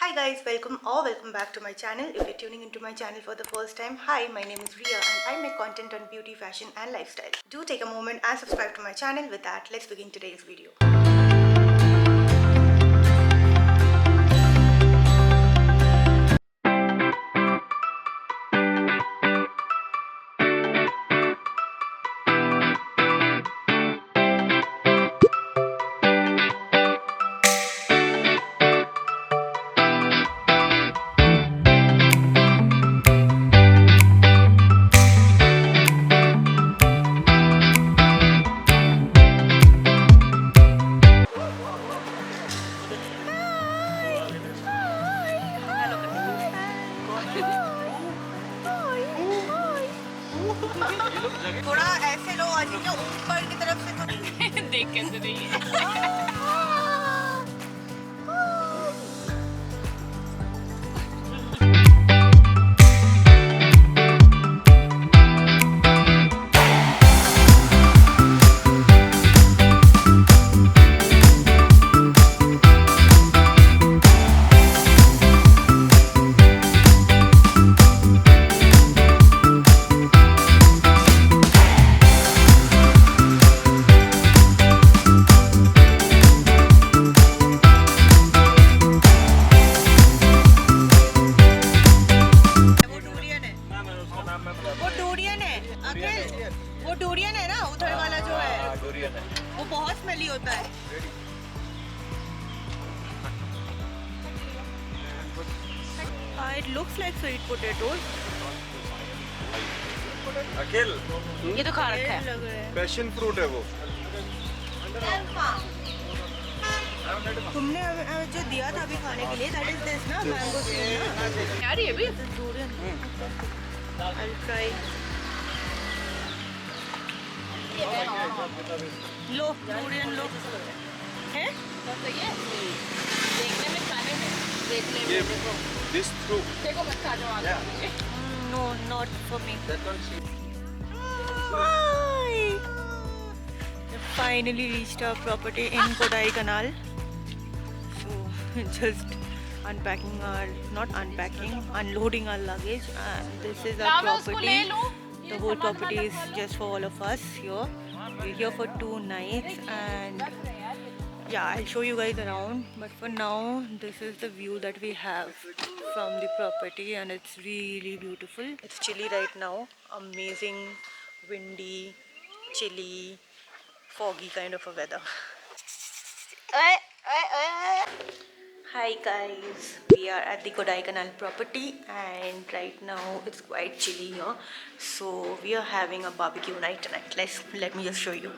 Hi guys, welcome back to my channel. If you're tuning into my channel for the first time, hi, my name is Ria and I make content on beauty, fashion and lifestyle. Do take a moment and subscribe to my channel. With that, let's begin today's video. थोड़ा ऐसे लो आज क्या ऊपर की तरफ से तो देख कैसे रही है वो डोरियन है ना उधर वाला जो है वो बहुत स्मेली होता है It looks like sweet potatoes. अकेल ये तो खा रखा है पैशन फ्रूट है वो तुमने जो दिया था अभी खाने के लिए that is this ना मैंगो सीड ना यार ये भी डोरियन I'll try लो डोरियन लो है देखने में खाने में देखने में देखो दिस थ्रू देखो मत खा जाओ no not for me finally reached our property in Kodaikanal. So just unloading our luggage and this is our property. The whole property is just for all of us here. We're here for 2 nights and yeah, I'll show you guys around. But for now, this is the view that we have from the property and it's really beautiful. It's chilly right now. Amazing, windy, chilly, foggy kind of a weather. Hi guys, we are at the Kodaikanal property and right now it's quite chilly here, so we are having a barbecue night tonight. Let me just show you.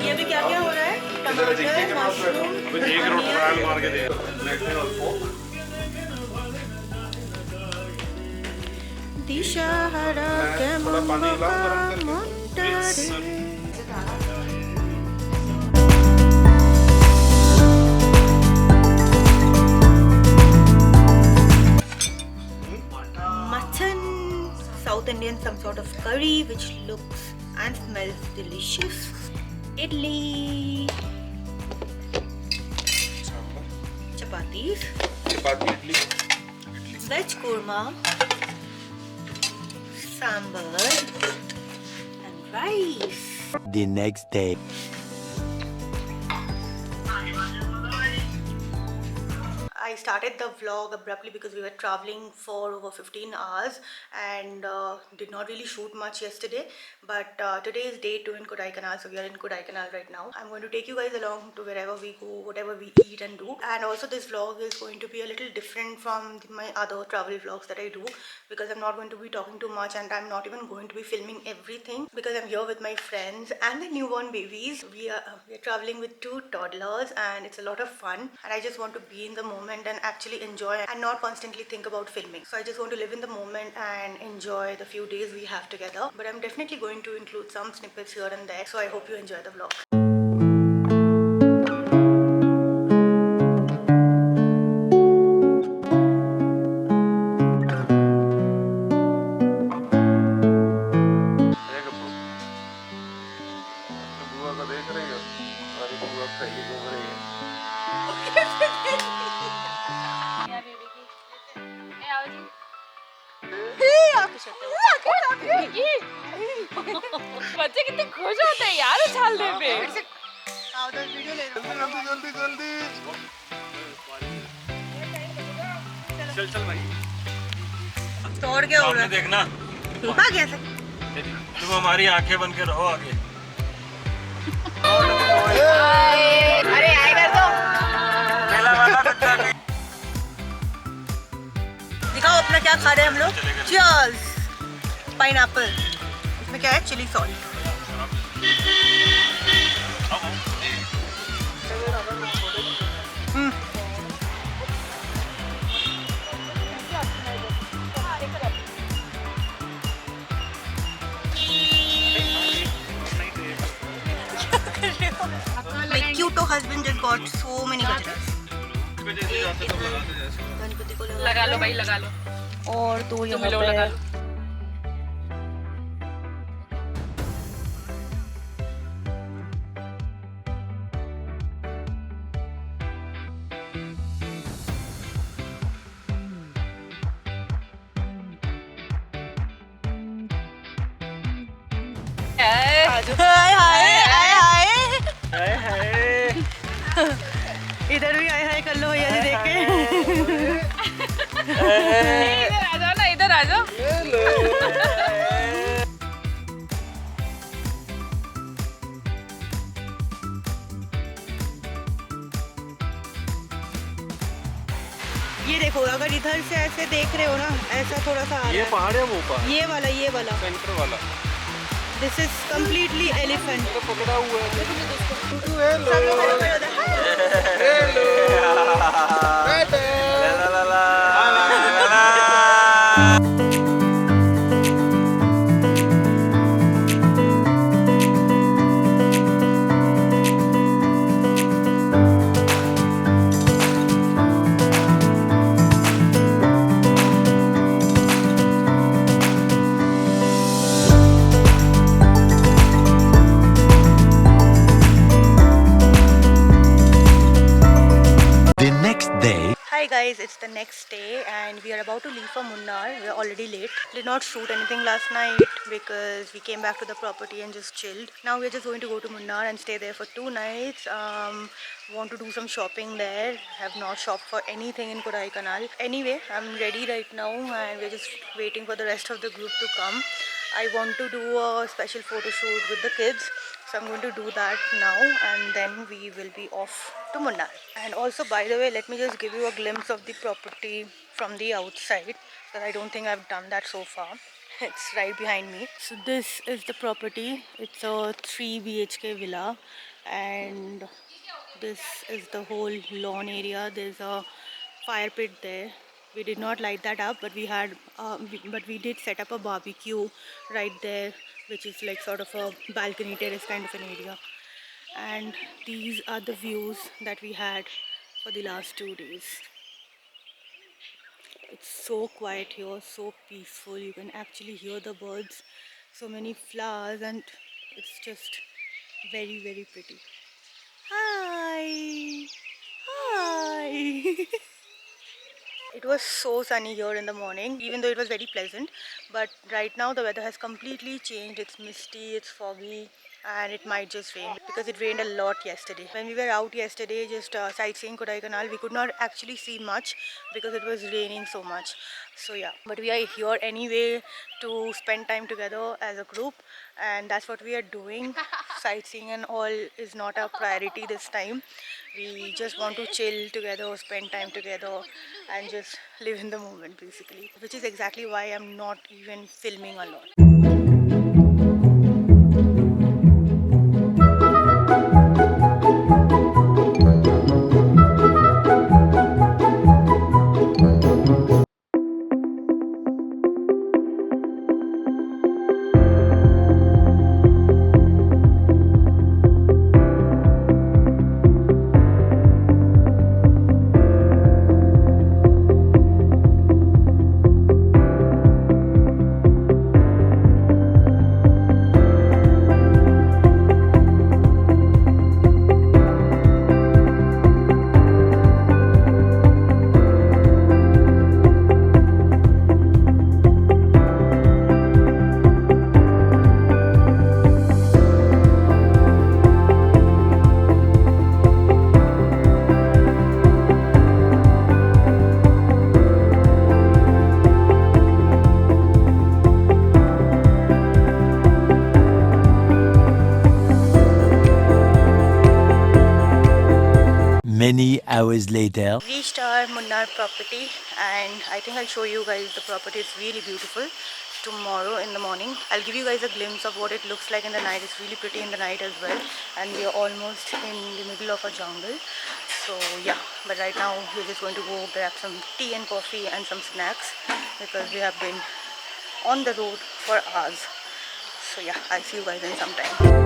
ये अभी क्या-क्या हो रहा है? टमाटर, mushroom, एक रोटी trial मार के दे दिशहरा के mutton, South Indian, some sort of curry which looks and smells delicious. Idli, chapatis, idli, veg korma, sambar and rice. The next day. I started the vlog abruptly because we were traveling for over 15 hours and did not really shoot much yesterday, but today is day 2 in Kodaikanal, so we are in Kodaikanal right now. I'm going to take you guys along to wherever we go, whatever we eat and do, and also this vlog is going to be a little different from my other travel vlogs that I do because I'm not going to be talking too much and I'm not even going to be filming everything because I'm here with my friends and the newborn babies. We are traveling with 2 toddlers and it's a lot of fun and I just want to be in the moment and actually enjoy and not constantly think about filming. So I just want to live in the moment and enjoy the few days we have together. But I'm definitely going to include some snippets here and there. So I hope you enjoy the vlog. बच्चे कितने खुश होते हैं यार उछालने पे। जल्दी जल्दी चल चल भाई तोड़ के सामने देखना हाँ कैसे तुम हमारी आंखें बन के रहो आगे अरे आए कर दो। दिखाओ अपना क्या खा रहे हैं हम लोग। Cheers! पाइनएप्पल। इसमें क्या है? Chilli sauce. My cute husband just got so many gajras. Ganpati को लगा लो भाई लगा लो। और दो यहाँ लोग पे लगा लो। हाय हाय हाय हाय इधर भी हाय हाय कर लो भैया जी देख के। इधर आ जाओ ना इधर आ जाओ। ये देखो अगर इधर से ऐसे देख रहे हो ना ऐसा थोड़ा सा आ रहा ये है। पहाड़ है वो पहाड़ ये वाला सेंटर वाला दिस इज कम्प्लीटली एलिफेंट। तो पकड़ा हुआ है सब लोग खड़े खड़े उधर। Hi guys, it's the next day and we are about to leave for Munnar. We are already late. Did not shoot anything last night because we came back to the property and just chilled. Now we are just going to go to Munnar and stay there for 2 nights. Want to do some shopping there. Have not shopped for anything in Kodaikanal. Anyway, I'm ready right now and we're just waiting for the rest of the group to come. I want to do a special photo shoot with the kids. So I'm going to do that now and then we will be off to Munnar. And also by the way, let me just give you a glimpse of the property from the outside because I don't think I've done that so far. It's right behind me. So this is the property. It's a 3 BHK villa and this is the whole lawn area. There's a fire pit there. We did not light that up, but we did set up a barbecue right there, which is like sort of a balcony terrace kind of an area. And these are the views that we had for the last 2 days. It's so quiet here, so peaceful. You can actually hear the birds, so many flowers, and it's just very, very pretty. Hi! Hi! It was so sunny here in the morning, even though it was very pleasant. But right now the weather has completely changed. It's misty, it's foggy, and it might just rain because it rained a lot yesterday. When we were out yesterday just sightseeing Kodaikanal, we could not actually see much because it was raining so much. So yeah, but we are here anyway to spend time together as a group, and that's what we are doing. Sightseeing and all is not our priority this time. We just want to chill together, spend time together and just live in the moment basically, which is exactly why I'm not even filming a lot. Many hours later. Reached our Munnar property, and I think I'll show you guys the property. It's really beautiful. Tomorrow in the morning I'll give you guys a glimpse of what it looks like in the night. It's really pretty in the night as well, and we are almost in the middle of a jungle. So yeah, but right now we're just going to go grab some tea and coffee and some snacks because we have been on the road for hours. So yeah, I'll see you guys in some time.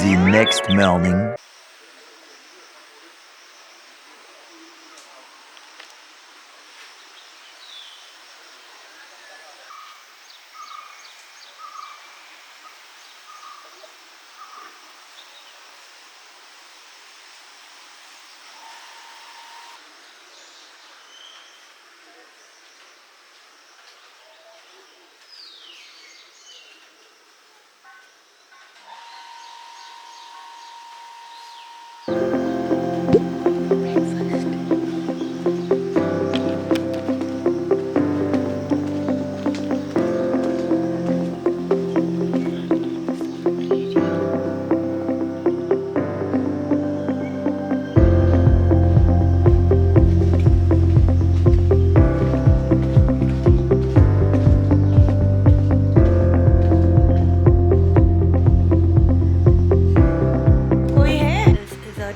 The next morning.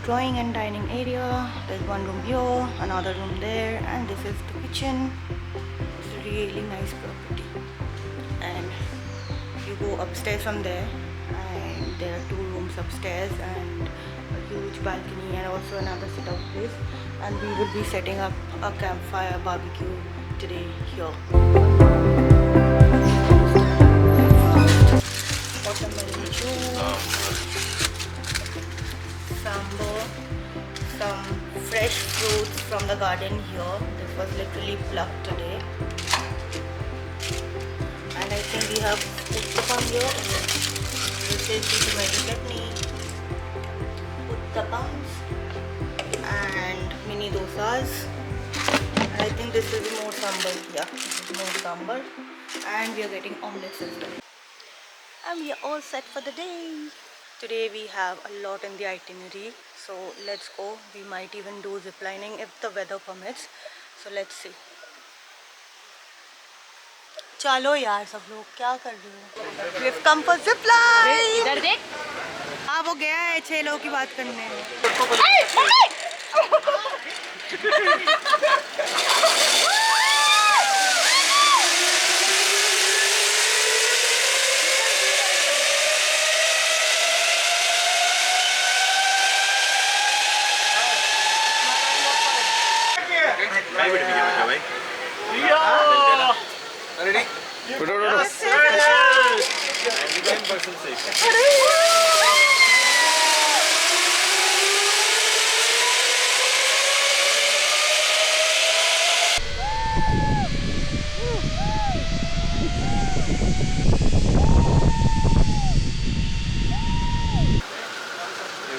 Drawing and dining area. There's one room here, another room there, and this is the kitchen. It's a really nice property, and you go upstairs from there, and there are 2 rooms upstairs and a huge balcony and also another sit-out place, and we will be setting up a campfire barbecue today here. Watermelon juice, some fresh fruits from the garden here. This was literally plucked today. And I think we have uttapam here. This is the tomato chutney, uttapams, and mini dosas. And I think this is more sambar. Yeah, this is more sambar. And we are getting omelets as well. And we are all set for the day. Today we have a lot in the itinerary, so let's go. We might even do ziplining if the weather permits. So let's see. चलो यार सब लोग क्या कर रहे हो? We've come for zipline. इधर देख. हाँ वो गया है 6 लोगों की बात करने.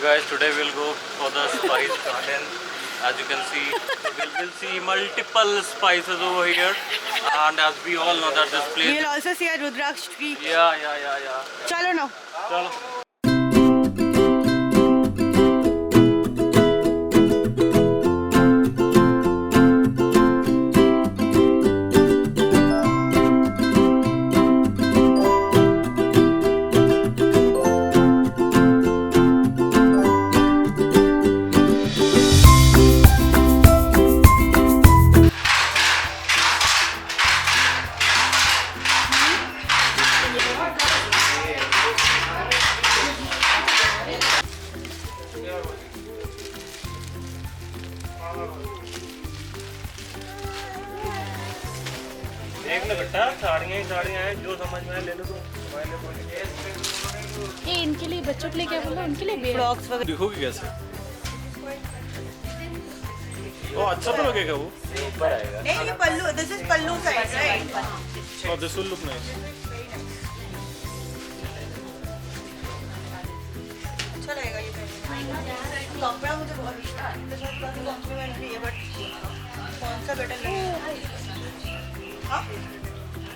Guys, today we'll go for the spice garden. As you can see, we'll see multiple spices over here, and as we all know that this place. We'll also see a Rudraksh tree. Yeah. चलो now. Chalo. देख ले बेटा, साड़ियाँ ही साड़ियाँ हैं, जो समझ में आए ले लो तुम। ये इनके लिए, बच्चों के लिए क्या बोला? इनके लिए बेयर फ्रॉक्स वगैरह दिखोगी कैसे? ओ अच्छा तो लगेगा वो। ऊपर आएगा। नहीं ये पल्लू, this is pallu side right? Oh, this will look nice. अच्छा लगेगा ये पहनने में। कपड़ा मुझे बहुत कौन सा मैंने लिए बट कौन सा बेटर लगेगा? हाँ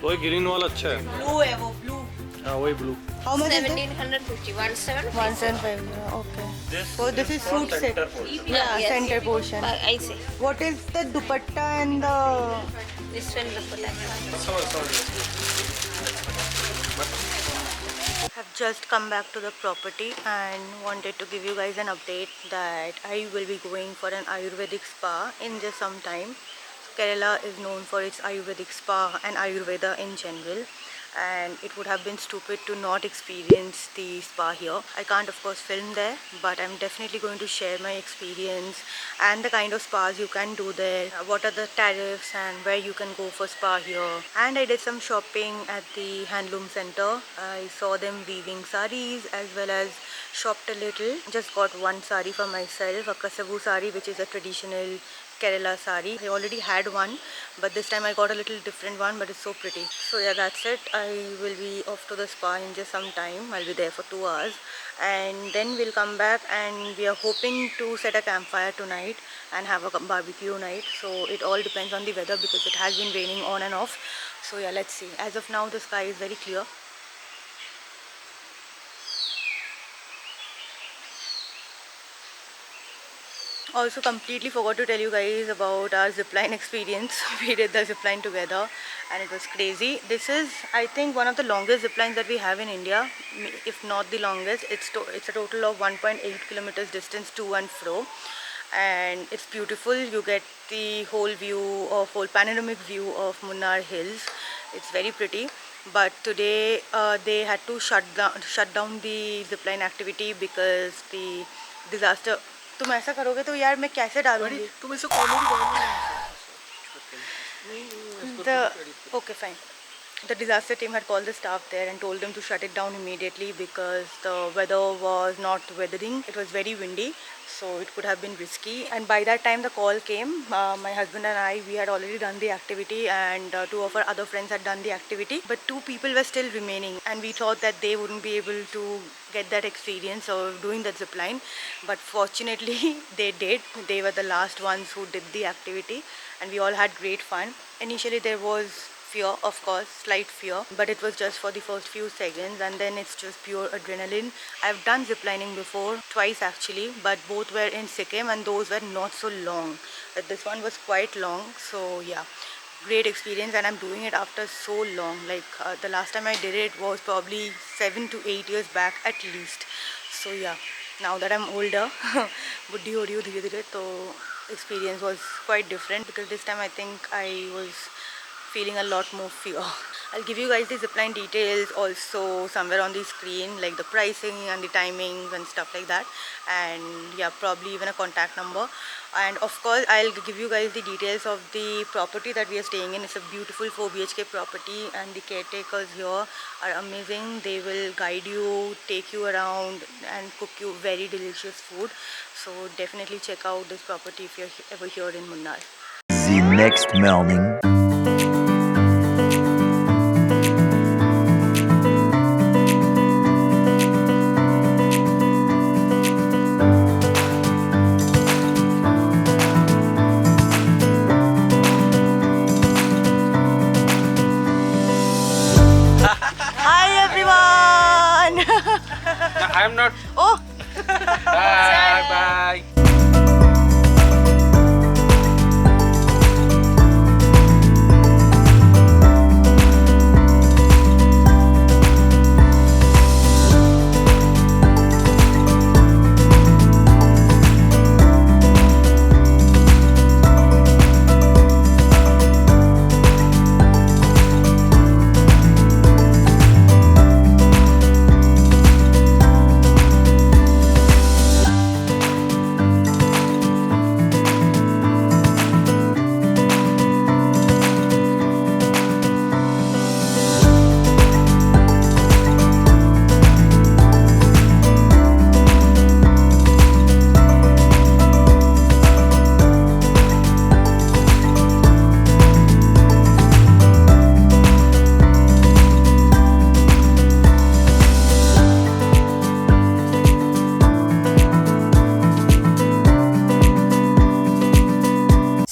वही ग्रीन वाला अच्छा है। ब्लू है वो ब्लू. हाँ वही blue. How much is it? 1750, 1750. 175. Okay. So this is suit set. Yeah, Yes. center portion. I say. What is the dupatta and the? This one the Kodaikanal. I've just come back to the property and wanted to give you guys an update that I will be going for an Ayurvedic spa in just some time. Kerala is known for its Ayurvedic spa and Ayurveda in general, and it would have been stupid to not experience the spa here. I can't of course film there, but I'm definitely going to share my experience and the kind of spas you can do there, what are the tariffs and where you can go for spa here. And I did some shopping at the handloom center. I saw them weaving saris as well as shopped a little. Just got one sari for myself, a kasavu sari, which is a traditional Kerala sari. I already had one, but this time I got a little different one, but it's so pretty. So yeah, that's it. I will be off to the spa in just some time. I'll be there for 2 hours and then we'll come back, and we are hoping to set a campfire tonight and have a barbecue night. So it all depends on the weather because it has been raining on and off. So yeah, let's see. As of now, the sky is very clear. Also completely forgot to tell you guys about our zipline experience. We did the zipline together and it was crazy. This is, I think, one of the longest ziplines that we have in India, if not the longest. It's a total of 1.8 kilometers distance to and fro, and it's beautiful. You get the whole panoramic view of Munnar Hills. It's very pretty. But today they had to shut down the zipline activity because the disaster. तुम ऐसा करोगे तो यार मैं कैसे डालूंगी? तुम इसे Okay, fine. The disaster team had called the staff there and told them to shut it down immediately because the weather was not weathering. It was very windy, so it could have been risky. And by that time the call came, my husband and I, we had already done the activity, and 2 of our other friends had done the activity, but 2 people were still remaining, and we thought that they wouldn't be able to get that experience of doing that zip line, but fortunately they did. They were the last ones who did the activity, and we all had great fun. Initially there was fear, of course, slight fear, but it was just for the first few seconds, and then it's just pure adrenaline. I've done ziplining before, twice actually, but both were in Sikkim and those were not so long. But this one was quite long, so yeah, great experience, and I'm doing it after so long. Like the last time I did it was probably 7 to 8 years back at least. So yeah, now that I'm older, buddhi ho rahi hu dheere dheere, so experience was quite different because this time I think I was feeling a lot more fear. I'll give you guys the zipline details also somewhere on the screen, like the pricing and the timings and stuff like that, and yeah, probably even a contact number. And of course I'll give you guys the details of the property that we are staying in. It's a beautiful 4 BHK property, and the caretakers here are amazing. They will guide you, take you around and cook you very delicious food. So definitely check out this property if you're ever here in Munnar. The next morning. Hi everyone! I'm not. Oh! Bye bye.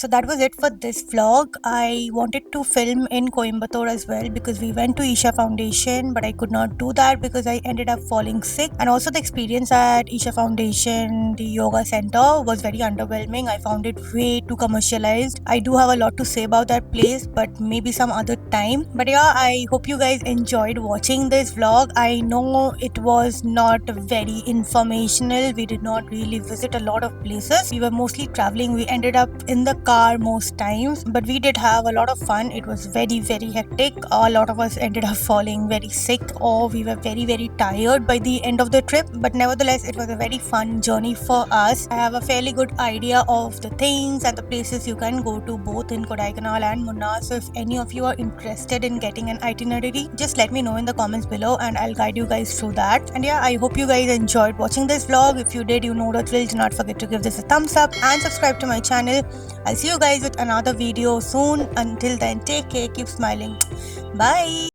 so that was it for this vlog. I wanted to film in Coimbatore as well because we went to Isha Foundation, but I could not do that because I ended up falling sick. And also the experience at Isha Foundation, the yoga center, was very underwhelming. I found it way too commercialized. I do have a lot to say about that place, but maybe some other time. But yeah, I hope you guys enjoyed watching this vlog. I know it was not very informational. We did not really visit a lot of places. We were mostly traveling. We ended up in the car most times, but we did have a lot of fun. It was very hectic. A lot of us ended up falling very sick, or we were very tired by the end of the trip, but nevertheless it was a very fun journey for us. I have a fairly good idea of the things and the places you can go to both in Kodaikanal and Munnar. So if any of you are interested in getting an itinerary, just let me know in the comments below and I'll guide you guys through that. And yeah, I hope you guys enjoyed watching this vlog. If you did, you know the drill. Do not forget to give this a thumbs up and subscribe to my channel. I'll see you guys with another video soon. Until then, take care, keep smiling. Bye.